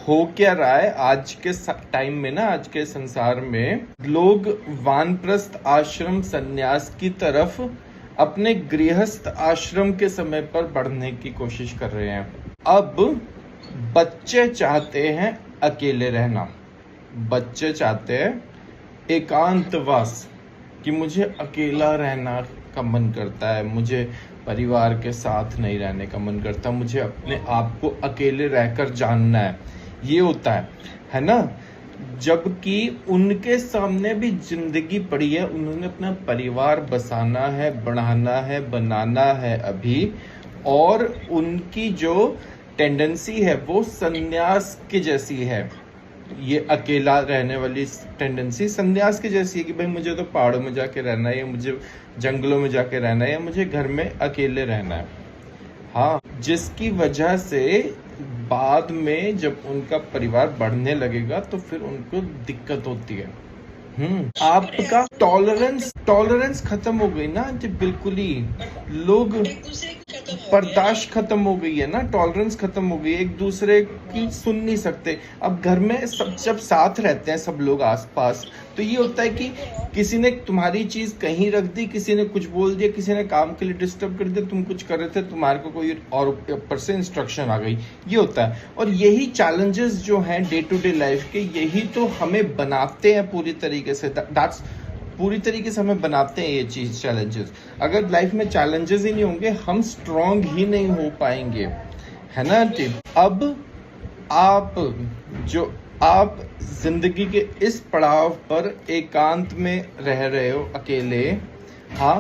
हो क्या रहा है आज के टाइम में ना, आज के संसार में लोग वानप्रस्थ आश्रम संन्यास की तरफ अपने गृहस्थ आश्रम के समय पर बढ़ने की कोशिश कर रहे हैं। अब बच्चे चाहते हैं अकेले रहना, बच्चे चाहते हैं एकांतवास, कि मुझे अकेला रहना का मन करता है, मुझे परिवार के साथ नहीं रहने का मन करता, मुझे अपने आप को अकेले रहकर जानना है, ये होता है ना। जबकि उनके सामने भी जिंदगी पड़ी है, उन्होंने अपना परिवार बसाना है, बढ़ाना है, बनाना है अभी, और उनकी जो टेंडेंसी है वो संन्यास के जैसी है। ये अकेला रहने वाली टेंडेंसी संन्यास की जैसी है कि भाई मुझे तो पहाड़ों में जाके रहना है, या मुझे जंगलों में जाके रहना है, या मुझे घर में अकेले रहना है। हाँ, जिसकी वजह से बाद में जब उनका परिवार बढ़ने लगेगा तो फिर उनको दिक्कत होती है। आपका टॉलरेंस खत्म हो गई ना जी, बिल्कुल ही। लोग बर्दाश्त खत्म हो गई है ना, टॉलरेंस खत्म हो गई, एक दूसरे की सुन नहीं सकते। अब घर में सब जब साथ रहते हैं सब लोग आसपास, तो ये होता है कि किसी ने तुम्हारी चीज कहीं रख दी, किसी ने कुछ बोल दिया, किसी ने काम के लिए डिस्टर्ब कर दिया, तुम कुछ कर रहे थे, तुम्हारे को कोई और ऊपर से इंस्ट्रक्शन आ गई, ये होता है। और यही चैलेंजेस जो हैं डे टू डे लाइफ के, यही तो हमें बनाते हैं पूरी तरीके से, पूरी तरीके से हमें बनाते हैं ये चीज, चैलेंजेस। अगर लाइफ में चैलेंजेस ही नहीं होंगे, हम स्ट्रांग ही नहीं हो पाएंगे, है ना आंटी। अब आप जिंदगी के इस पड़ाव पर एकांत में रह रहे हो अकेले, हाँ,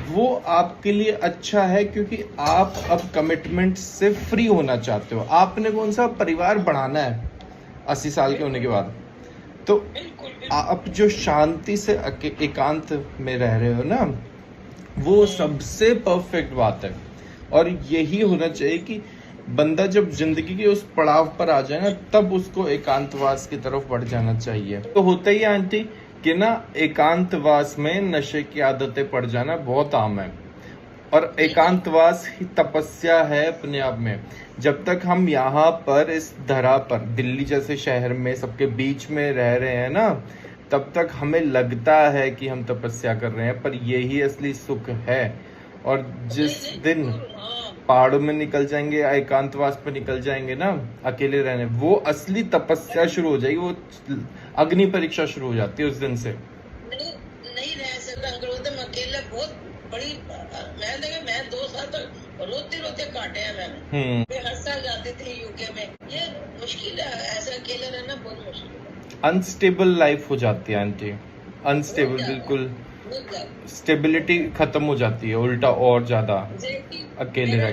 वो आपके लिए अच्छा है, क्योंकि आप अब कमिटमेंट से फ्री होना चाहते हो। आपने कौन सा परिवार बढ़ाना है 80 साल के होने के बाद, तो आप जो शांति से एकांत में रह रहे हो ना, वो सबसे परफेक्ट बात है। और यही होना चाहिए कि बंदा जब जिंदगी के उस पड़ाव पर आ जाए ना, तब उसको एकांतवास की तरफ बढ़ जाना चाहिए। तो होता ही आंटी कि ना, एकांतवास में नशे की आदतें पड़ जाना बहुत आम है, और एकांतवास ही तपस्या है अपने आप में। जब तक हम यहाँ पर इस धरा पर, दिल्ली जैसे शहर में सबके बीच में रह रहे हैं ना, तब तक हमें लगता है कि हम तपस्या कर रहे हैं, पर यही असली सुख है। और जिस दिन पहाड़ों में निकल जाएंगे, एकांतवास पर निकल जाएंगे ना, अकेले रहने, वो असली तपस्या शुरू हो जाएगी, वो अग्नि परीक्षा शुरू हो जाती है उस दिन से। नहीं रह सकता अंकल, अकेले बहुत बड़ी। मैं 2 साल तक रोते काटे हैं मैंने। मैं हर साल जाते थे यूके में, ये मुश्किल है, ऐसा अकेले रहना बहुत मुश्किल है। अनस्टेबल लाइफ हो जाती है आंटी, अनस्टेबल, बिल्कुल स्टेबिलिटी खत्म हो जाती है, उल्टा और ज्यादा अकेले रह